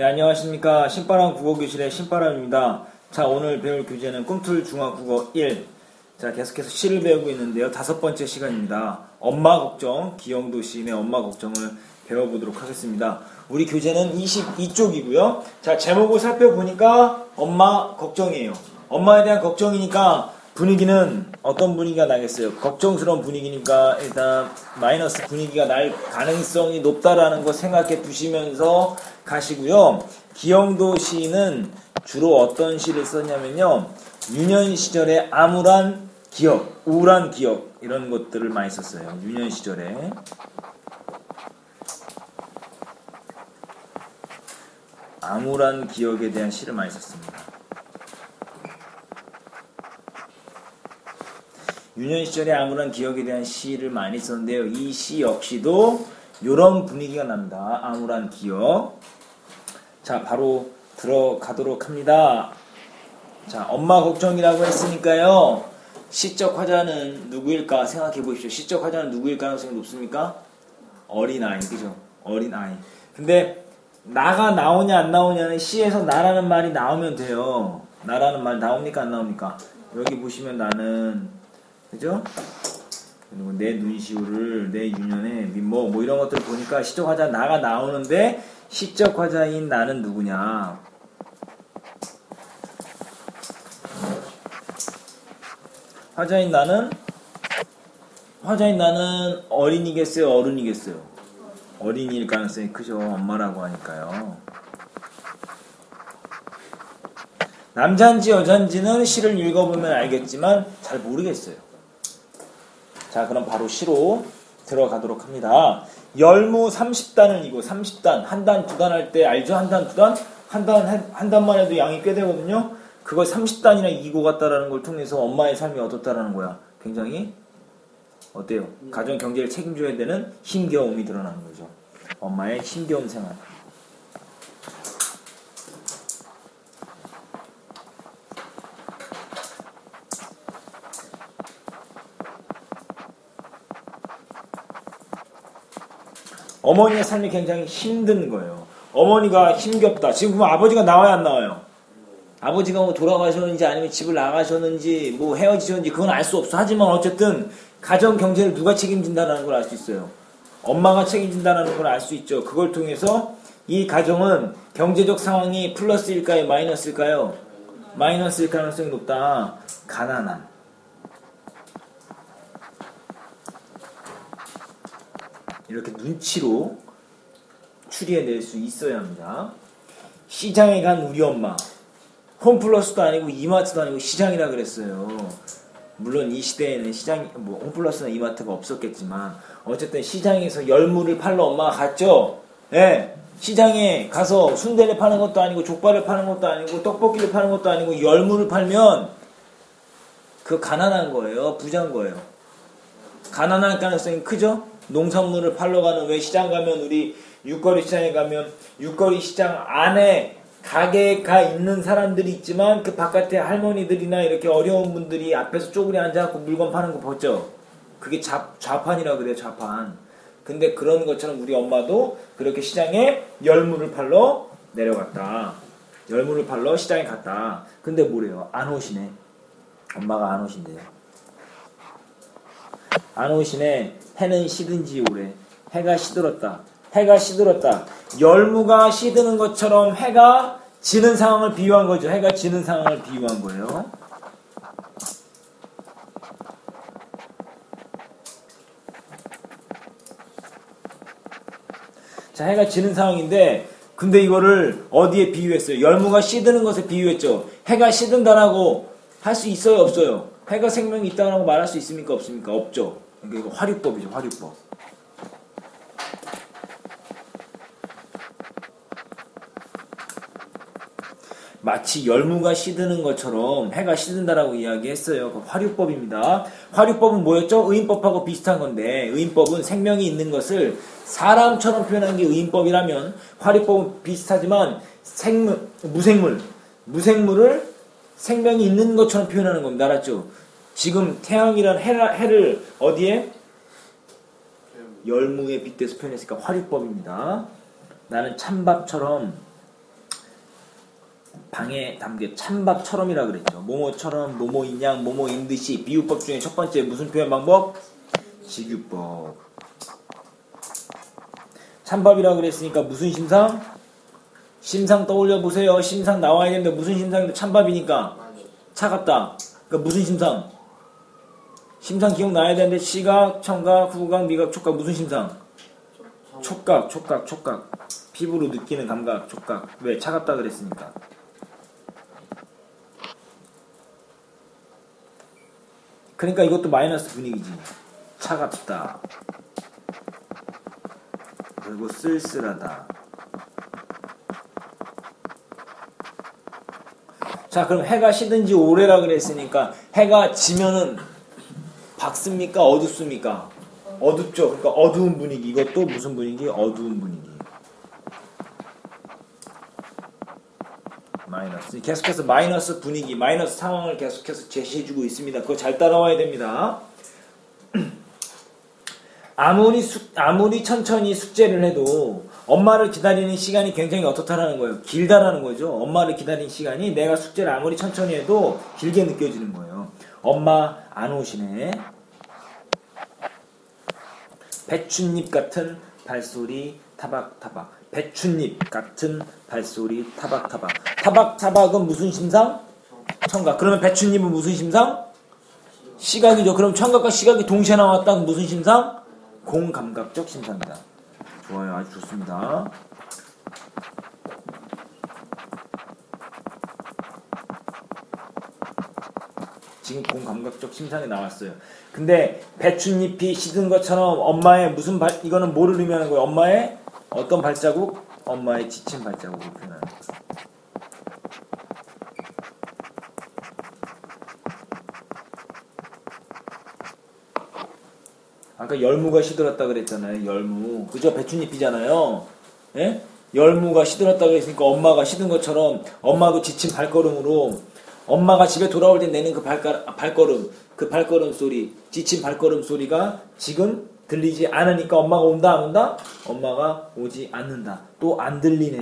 네, 안녕하십니까. 신바람 국어교실의 신바람입니다. 자, 오늘 배울 교재는 꿈틀 중화국어 1. 자, 계속해서 시를 배우고 있는데요. 5번째 시간입니다. 엄마 걱정, 기영도 시인의 엄마 걱정을 배워보도록 하겠습니다. 우리 교재는 22쪽이고요. 자, 제목을 살펴보니까 엄마 걱정이에요. 엄마에 대한 걱정이니까 분위기는 어떤 분위기가 나겠어요? 걱정스러운 분위기니까 일단 마이너스 분위기가 날 가능성이 높다라는 거 생각해 두시면서 가시고요. 기영도 시인은 주로 어떤 시를 썼냐면요. 유년 시절에 암울한 기억, 우울한 기억 이런 것들을 많이 썼어요. 유년 시절에. 암울한 기억에 대한 시를 많이 썼습니다. 유년 시절에 암울한 기억에 대한 시를 많이 썼는데요. 이 시 역시도 이런 분위기가 납니다. 암울한 기억. 자, 바로 들어가도록 합니다. 자, 엄마 걱정이라고 했으니까요. 시적 화자는 누구일까 생각해 보십시오. 시적 화자는 누구일 가능성이 높습니까? 어린아이, 그죠? 어린아이. 근데 나가 나오냐 안 나오냐는 시에서 나라는 말이 나오면 돼요. 나라는 말 나옵니까 안 나옵니까? 여기 보시면 나는, 그죠? 그리고 내 눈시울을 내 유년에 뭐 이런 것들을 보니까 시적 화자 나가 나오는데 시적 화자인 나는 누구냐? 화자인 나는 어린이겠어요? 어른이겠어요? 어린이일 가능성이 크죠. 엄마라고 하니까요. 남자인지 여자인지는 시를 읽어보면 알겠지만 잘 모르겠어요. 자, 그럼 바로 시로 들어가도록 합니다. 열무 30단을 이고 30단, 한 단, 두 단 할 때 알죠? 한 단, 두 단? 한 단만 해도 양이 꽤 되거든요? 그걸 30단이나 이고 갔다라는 걸 통해서 엄마의 삶이 어떻다라는 거야. 굉장히, 어때요? 가정 경제를 책임져야 되는 힘겨움이 드러나는 거죠. 엄마의 힘겨운 생활. 어머니의 삶이 굉장히 힘든 거예요. 어머니가 힘겹다. 지금 보면 아버지가 나와야 안 나와요? 아버지가 뭐 돌아가셨는지 아니면 집을 나가셨는지 뭐 헤어지셨는지 그건 알 수 없어. 하지만 어쨌든 가정 경제를 누가 책임진다는 걸 알 수 있어요. 엄마가 책임진다는 걸 알 수 있죠. 그걸 통해서 이 가정은 경제적 상황이 플러스일까요? 마이너스일까요? 마이너스일 가능성이 높다. 가난한. 이렇게 눈치로 추리해낼 수 있어야 합니다. 시장에 간 우리 엄마. 홈플러스도 아니고 이마트도 아니고 시장이라 그랬어요. 물론 이 시대에는 홈플러스나 이마트가 없었겠지만 어쨌든 시장에서 열무를 팔러 엄마가 갔죠. 네. 시장에 가서 순대를 파는 것도 아니고 족발을 파는 것도 아니고 떡볶이를 파는 것도 아니고 열무를 팔면 그 가난한 거예요. 부자인 거예요. 가난할 가능성이 크죠. 농산물을 팔러 가는, 왜 시장 가면 우리 육거리 시장에 가면 육거리 시장 안에 가게가 있는 사람들이 있지만 그 바깥에 할머니들이나 이렇게 어려운 분들이 앞에서 쪼그리 앉아갖고 물건 파는 거 봤죠? 그게 좌판이라고 그래요. 좌판. 근데 그런 것처럼 우리 엄마도 그렇게 시장에 열무를 팔러 내려갔다. 열무를 팔러 시장에 갔다. 근데 뭐래요? 안 오시네. 엄마가 안 오신대요. 안 오시네. 해는 시든지 오래. 해가 시들었다. 해가 시들었다. 열무가 시드는 것처럼 해가 지는 상황을 비유한 거죠. 해가 지는 상황을 비유한 거예요. 자, 해가 지는 상황인데 근데 이거를 어디에 비유했어요? 열무가 시드는 것에 비유했죠. 해가 시든다라고 할 수 있어요? 없어요? 해가 생명이 있다고 말할 수 있습니까? 없습니까? 없죠. 그러니까 이거 화류법이죠. 화류법. 마치 열무가 시드는 것처럼 해가 시든다라고 이야기했어요. 그 화류법입니다. 화류법은 뭐였죠? 의인법하고 비슷한 건데 의인법은 생명이 있는 것을 사람처럼 표현한 게 의인법이라면 화류법은 비슷하지만 무생물을 생명이 있는 것처럼 표현하는 겁니다. 알았죠? 지금 태양이란 해를 어디에? 열무에 빗대서 표현했으니까 화류법입니다. 나는 찬밥처럼 방에 담겨 찬밥처럼이라 그랬죠. 뭐뭐처럼, 뭐뭐인 양, 뭐뭐인 듯이. 비유법 중에 첫 번째 무슨 표현 방법? 직유법. 찬밥이라 그랬으니까 무슨 심상? 심상 떠올려 보세요. 심상 나와야 되는데 무슨 심상인데 찬밥이니까 차갑다. 그러니까 무슨 심상? 심상 기억나야 되는데 시각, 청각, 후각, 미각, 촉각 무슨 심상? 촉각. 피부로 느끼는 감각, 촉각. 왜? 차갑다 그랬으니까. 그러니까 이것도 마이너스 분위기지. 차갑다. 그리고 쓸쓸하다. 자, 그럼 해가 시든지 오래라 그랬으니까 해가 지면은 밝습니까? 어둡습니까? 어둡죠. 그러니까 어두운 분위기. 이것도 무슨 분위기? 어두운 분위기. 마이너스. 계속해서 마이너스 분위기, 마이너스 상황을 계속해서 제시해주고 있습니다. 그거 잘 따라와야 됩니다. 아무리 천천히 숙제를 해도 엄마를 기다리는 시간이 굉장히 어떻다라는 거예요. 길다라는 거죠. 엄마를 기다리는 시간이 내가 숙제를 아무리 천천히 해도 길게 느껴지는 거예요. 엄마 안 오시네. 배춧잎 같은 발소리 타박타박. 배춧잎 같은 발소리 타박타박. 타박타박은 무슨 심상? 청각. 그러면 배춧잎은 무슨 심상? 시각이죠. 그럼 청각과 시각이 동시에 나왔다는 무슨 심상? 공감각적 심상이다. 좋아요. 아주 좋습니다. 지금 공감각적 심상이 나왔어요. 근데 배춧잎이 시든 것처럼 엄마의 무슨 이거는 뭐를 의미하는 거예요? 엄마의 어떤 발자국? 엄마의 지친 발자국을 표현하는 거예요. 아까 열무가 시들었다 그랬잖아요. 열무. 그죠? 배춧잎이잖아요. 예? 열무가 시들었다 그랬으니까 엄마가 시든 것처럼 엄마도 지친 발걸음으로 엄마가 집에 돌아올 때 내는 그 발걸음 소리, 지친 발걸음 소리가 지금 들리지 않으니까 엄마가 온다 안 온다? 엄마가 오지 않는다. 또 안 들리네.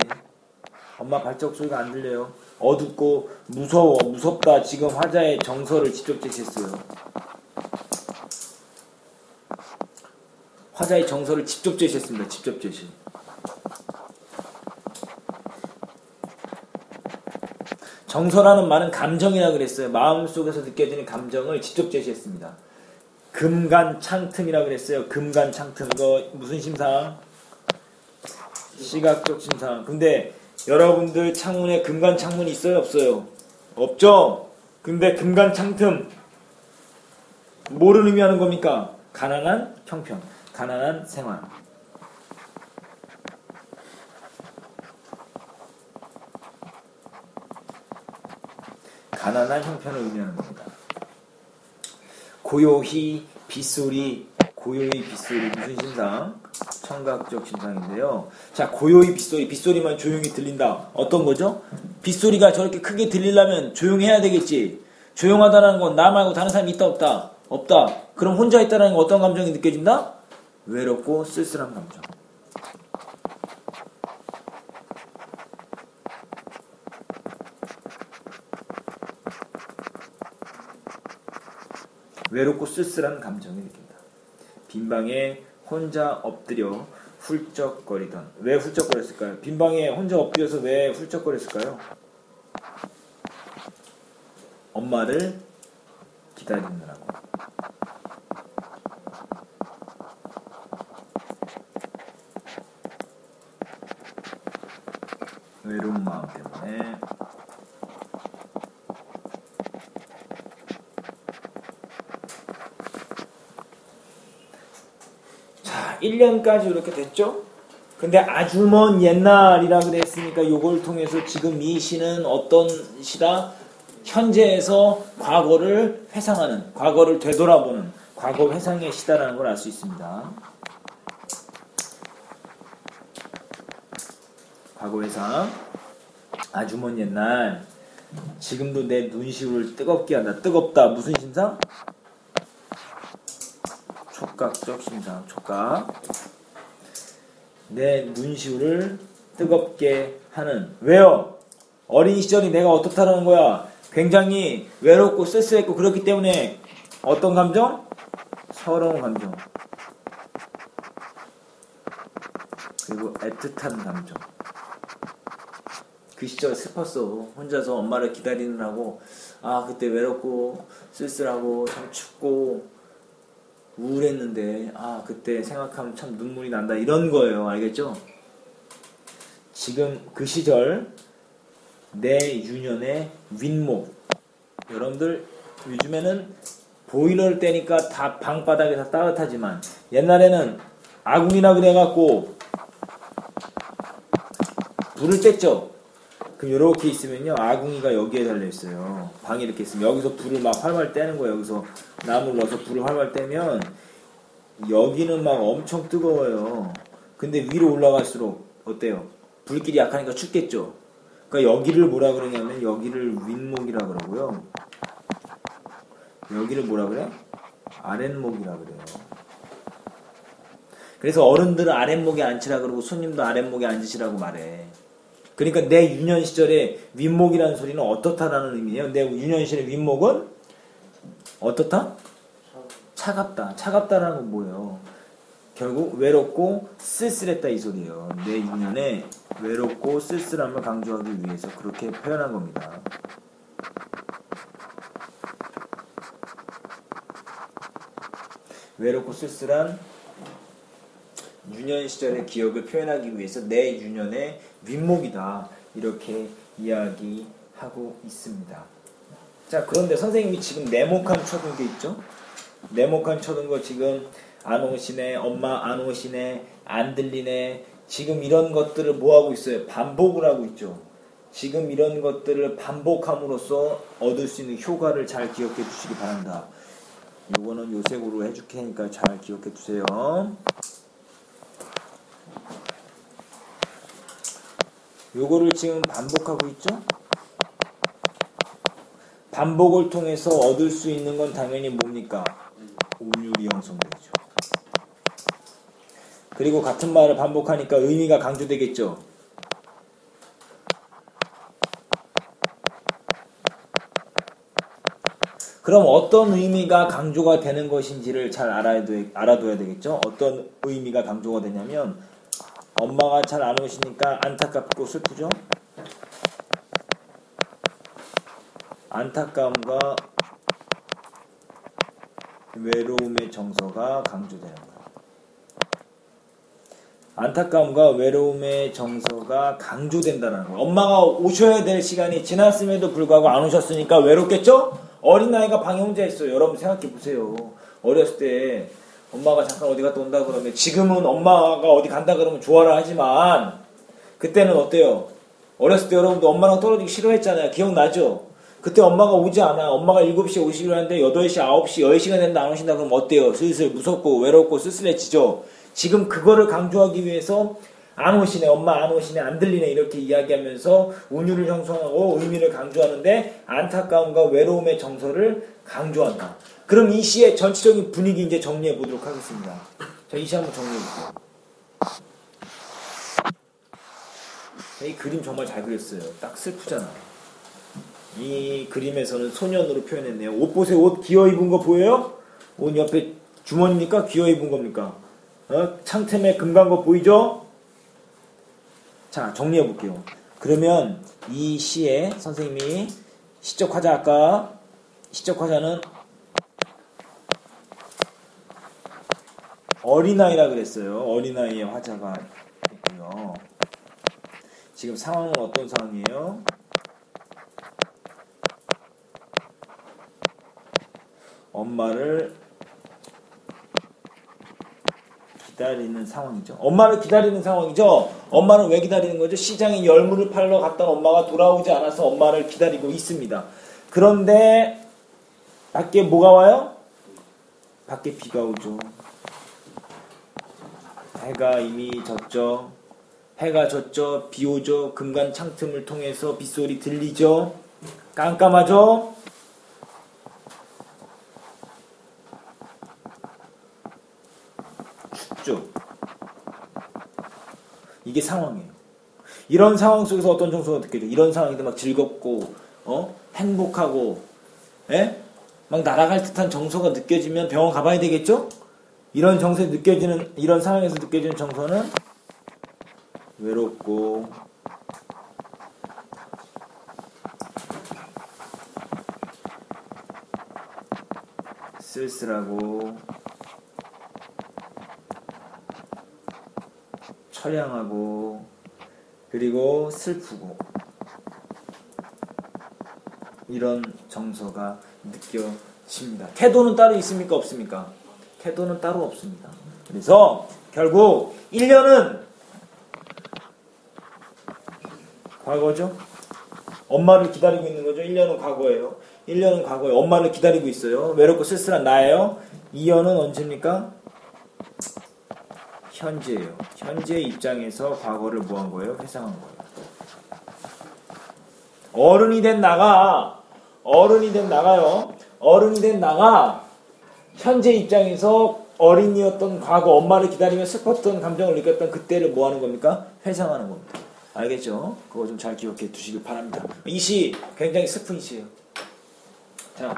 엄마 발자국 소리가 안 들려요. 어둡고 무서워, 무섭다. 지금 화자의 정서를 직접 제시했어요. 화자의 정서를 직접 제시했습니다. 직접 제시. 정서라는 말은 감정이라 그랬어요. 마음속에서 느껴지는 감정을 직접 제시했습니다. 금간창틈이라 그랬어요. 금간창틈. 이거 무슨 심상? 시각적 심상. 근데 여러분들 창문에 금간창문이 있어요? 없어요? 없죠? 근데 금간창틈 뭐를 의미하는 겁니까? 가난한 형편, 가난한 생활. 가난한 형편을 의미하는 겁니다. 고요히 빗소리 무슨 심상? 청각적 심상인데요. 자, 고요히 빗소리만 조용히 들린다. 어떤 거죠? 빗소리가 저렇게 크게 들리려면 조용해야 되겠지. 조용하다는 건 나 말고 다른 사람이 있다 없다? 없다. 그럼 혼자 있다는 건 어떤 감정이 느껴진다? 외롭고 쓸쓸한 감정. 외롭고 쓸쓸한 감정이 느낀다. 빈방에 혼자 엎드려 훌쩍거리던. 왜 훌쩍거렸을까요? 빈방에 혼자 엎드려서 왜 훌쩍거렸을까요? 엄마를 기다리느라고. 외로운 마음 때문에. 자, 1년까지 이렇게 됐죠? 근데 아주 먼 옛날이라 그랬으니까 요걸 통해서 지금 이 시는 어떤 시다? 현재에서 과거를 회상하는, 과거를 되돌아보는 과거 회상의 시다라는 걸 알 수 있습니다. 과거 회상. 아주 먼 옛날. 지금도 내 눈시울을 뜨겁게 한다. 뜨겁다. 무슨 심상? 촉각적 심상. 촉각. 내 눈시울을 뜨겁게 하는. 왜요? 어린 시절이 내가 어떻다라는 거야. 굉장히 외롭고 쓸쓸했고 그렇기 때문에 어떤 감정? 서러운 감정. 그리고 애틋한 감정. 그 시절 슬펐어. 혼자서 엄마를 기다리느라고 그때 외롭고 쓸쓸하고 참 춥고 우울했는데 그때 생각하면 참 눈물이 난다 이런 거예요. 알겠죠? 지금 그 시절 내 유년의 윗목. 여러분들 요즘에는 보일러를 떼니까 다 방바닥이 다 따뜻하지만 옛날에는 아궁이라 그래갖고 불을 뗐죠. 그럼 이렇게 있으면요 아궁이가 여기에 달려있어요. 방이 이렇게 있으면 여기서 불을 막 활활 떼는 거예요. 여기서 나무를 넣어서 불을 활활 떼면 여기는 막 엄청 뜨거워요. 근데 위로 올라갈수록 어때요? 불길이 약하니까 춥겠죠. 그러니까 여기를 뭐라 그러냐면 여기를 윗목이라 그러고요. 여기를 뭐라 그래? 아랫목이라 그래요. 그래서 어른들은 아랫목에 앉히라 그러고 손님도 아랫목에 앉으시라고 말해. 그러니까 내 유년 시절에 윗목이라는 소리는 어떻다라는 의미예요. 내 유년 시절의 윗목은 어떻다? 차갑다. 차갑다라는 건 뭐예요? 결국 외롭고 쓸쓸했다 이 소리예요. 내 유년에 외롭고 쓸쓸함을 강조하기 위해서 그렇게 표현한 겁니다. 외롭고 쓸쓸한 유년 시절의 기억을 표현하기 위해서 내 유년의 윗목이다 이렇게 이야기하고 있습니다. 자, 그런데 선생님이 지금 네모칸 쳐둔 게 있죠? 네모칸 쳐둔 거 지금 안 오시네, 엄마 안 오시네, 안 들리네. 지금 이런 것들을 뭐하고 있어요? 반복을 하고 있죠. 지금 이런 것들을 반복함으로써 얻을 수 있는 효과를 잘 기억해 주시기 바랍니다. 요거는 요색으로 해줄 테니까 잘 기억해 두세요. 요거를 지금 반복하고 있죠? 반복을 통해서 얻을 수 있는 건 당연히 뭡니까? 운율이 형성되죠. 그리고 같은 말을 반복하니까 의미가 강조되겠죠. 그럼 어떤 의미가 강조가 되는 것인지를 잘 알아둬야 되겠죠. 어떤 의미가 강조가 되냐면 엄마가 잘 안 오시니까 안타깝고 슬프죠. 안타까움과 외로움의 정서가 강조되는 거예요. 안타까움과 외로움의 정서가 강조된다는 거예요. 엄마가 오셔야 될 시간이 지났음에도 불구하고 안 오셨으니까 외롭겠죠? 어린아이가 방에 혼자 있어요. 여러분 생각해 보세요. 어렸을 때 엄마가 잠깐 어디 갔다 온다 그러면 지금은 엄마가 어디 간다 그러면 좋아라 하지만 그때는 어때요? 어렸을 때 여러분도 엄마랑 떨어지기 싫어했잖아요. 기억나죠? 그때 엄마가 오지 않아. 엄마가 7시에 오시기로 하는데 8시, 9시, 10시가 됐는데 안 오신다 그러면 어때요? 슬슬 무섭고 외롭고 쓸쓸해지죠? 지금 그거를 강조하기 위해서 안 오시네, 엄마 안 오시네, 안 들리네 이렇게 이야기하면서 운율을 형성하고 의미를 강조하는데 안타까움과 외로움의 정서를 강조한다. 그럼 이 시의 전체적인 분위기 이제 정리해 보도록 하겠습니다. 자, 이 시 한번 정리해 볼게요. 이 그림 정말 잘 그렸어요. 딱 슬프잖아. 이 그림에서는 소년으로 표현했네요. 옷 보세요. 옷 기어 입은 거 보여요? 옷 옆에 주머니입니까? 기어 입은 겁니까? 창템에 금 간 거 보이죠? 자, 정리해 볼게요. 그러면 이 시에 선생님이 시적 화자 아까 시적 화자는 어린아이라 그랬어요. 어린아이의 화자가 있고요. 지금 상황은 어떤 상황이에요? 엄마를 기다리는 상황이죠. 엄마를 기다리는 상황이죠. 엄마는 왜 기다리는 거죠? 시장에 열무를 팔러 갔던 엄마가 돌아오지 않아서 엄마를 기다리고 있습니다. 그런데 밖에 뭐가 와요? 밖에 비가 오죠. 해가 이미 졌죠. 해가 졌죠. 비 오죠. 금간 창틈을 통해서 빗소리 들리죠. 깜깜하죠. 춥죠. 이게 상황이에요. 이런 상황 속에서 어떤 정서가 느껴져? 이런 상황인데 막 즐겁고 행복하고 막 날아갈 듯한 정서가 느껴지면 병원 가봐야 되겠죠? 이런 정서에 느껴지는 이런 상황에서 느껴지는 정서는 외롭고 쓸쓸하고 처량하고 그리고 슬프고 이런 정서가 느껴집니다. 태도는 따로 있습니까? 없습니까? 태도는 따로 없습니다. 그래서 결국 1년은 과거죠. 엄마를 기다리고 있는 거죠. 1년은 과거예요. 1년은 과거에 엄마를 기다리고 있어요. 외롭고 쓸쓸한 나예요. 2년은 언제입니까? 현재예요. 현재 입장에서 과거를 뭐 한 거예요? 회상한 거예요. 어른이 된 나가요. 어른이 된 나가 현재 입장에서 어린이였던 과거 엄마를 기다리며 슬펐던 감정을 느꼈던 그때를 뭐 하는 겁니까? 회상하는 겁니다. 알겠죠? 그거 좀 잘 기억해 두시길 바랍니다. 이 시 굉장히 슬픈 시예요. 자,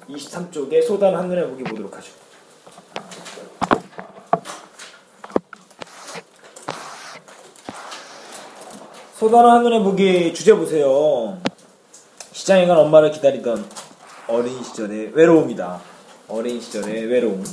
23쪽에 소단 한눈에 보기 보도록 하죠. 소단 한눈에 보기 주제 보세요. 시장에 간 엄마를 기다리던 어린 시절의 외로움이다. 어린 시절의 외로움.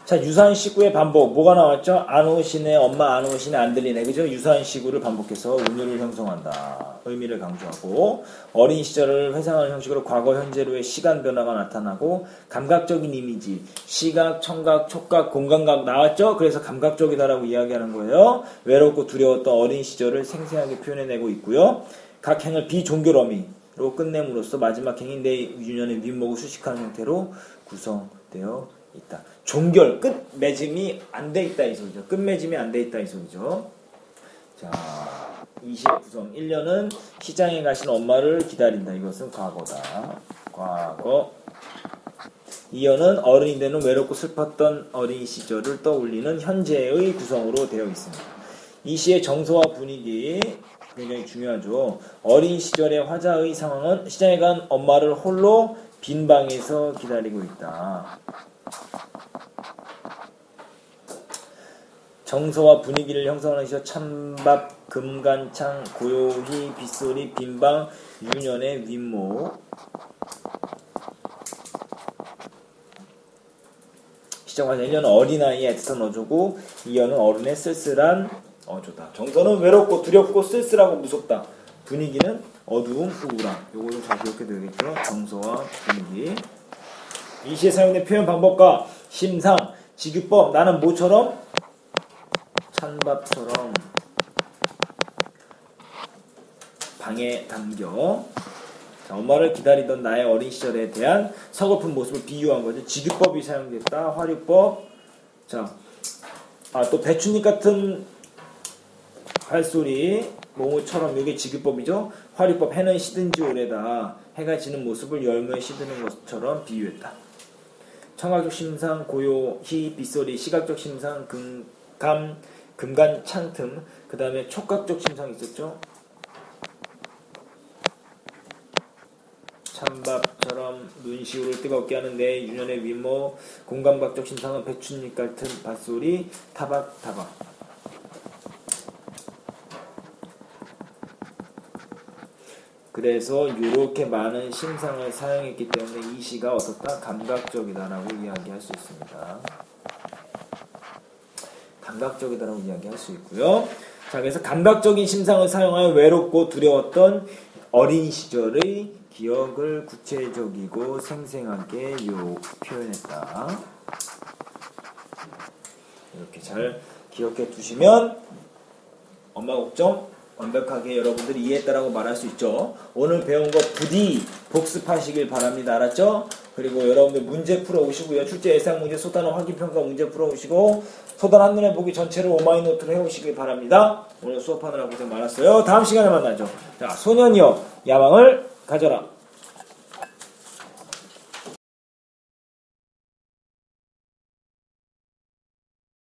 자, 유사한 시구의 반복. 뭐가 나왔죠? 안 오시네, 엄마 안 오시네, 안 들리네. 그죠? 유사한 시구를 반복해서 운율을 형성한다. 의미를 강조하고, 어린 시절을 회상하는 형식으로 과거, 현재로의 시간 변화가 나타나고, 감각적인 이미지, 시각, 청각, 촉각, 공감각 나왔죠? 그래서 감각적이다라고 이야기하는 거예요. 외롭고 두려웠던 어린 시절을 생생하게 표현해내고 있고요. 각 행을 비종결어미로 끝냄으로써 마지막 행이 내 유년의 윗목을 수식하는 형태로 구성되어 있다. 종결, 끝 맺음이 안 돼 있다 이 소리죠. 끝 맺음이 안 돼 있다 이 소리죠. 자, 29선 1년은 시장에 가신 엄마를 기다린다. 이것은 과거다. 과거. 2년은 어른이 되는 외롭고 슬펐던 어린 시절을 떠올리는 현재의 구성으로 되어 있습니다. 이 시의 정서와 분위기 굉장히 중요하죠. 어린 시절의 화자의 상황은 시장에 간 엄마를 홀로 빈 방에서 기다리고 있다. 정서와 분위기를 형성하는 시절 찬밥, 금간창, 고요히, 빗소리, 빈방, 유년의 윗목. 시작하자 1년은 어린아이의 애틋한 어조고 2년은 어른의 쓸쓸한 어조다. 정서는 외롭고 두렵고 쓸쓸하고 무섭다. 분위기는 어두움, 우울함. 요거 좀 잘 기억해 둬야겠죠. 정서와 분위기. 이 시에 사용된 표현 방법과 심상, 직유법. 나는 모처럼 찬밥처럼 방에 담겨. 자, 엄마를 기다리던 나의 어린 시절에 대한 서글픈 모습을 비유한 거죠. 직유법이 사용됐다. 화류법. 자, 또 배춧잎 같은 발소리, 모모처럼 이게 직유법이죠. 화류법. 해는 시든지 오래다. 해가 지는 모습을 열무에 시드는 것처럼 비유했다. 청각적 심상, 고요히, 빗소리, 시각적 심상, 금간 창틈, 그 다음에 촉각적 심상이 있었죠. 찬밥처럼 눈시울을 뜨겁게 하는 내 유년의 윗모, 공감각적 심상은 배춧잎 같은 밭소리, 타박타박. 그래서 이렇게 많은 심상을 사용했기 때문에 이 시가 어떻다? 감각적이다라고 이야기할 수 있습니다. 감각적이다라고 이야기할 수 있고요. 자, 그래서 감각적인 심상을 사용하여 외롭고 두려웠던 어린 시절의 기억을 구체적이고 생생하게 표현했다. 이렇게 잘 기억해 두시면 엄마 걱정 완벽하게 여러분들이 이해했다라고 말할 수 있죠. 오늘 배운 거 부디 복습하시길 바랍니다. 알았죠? 그리고 여러분들 문제 풀어오시고요. 출제 예상 문제, 소단어 확인평가 문제 풀어오시고 소단 한눈에 보기 전체를 오마이노트로 해오시길 바랍니다. 오늘 수업하느라 고생 많았어요. 다음 시간에 만나죠. 자, 소년이여 야망을 가져라.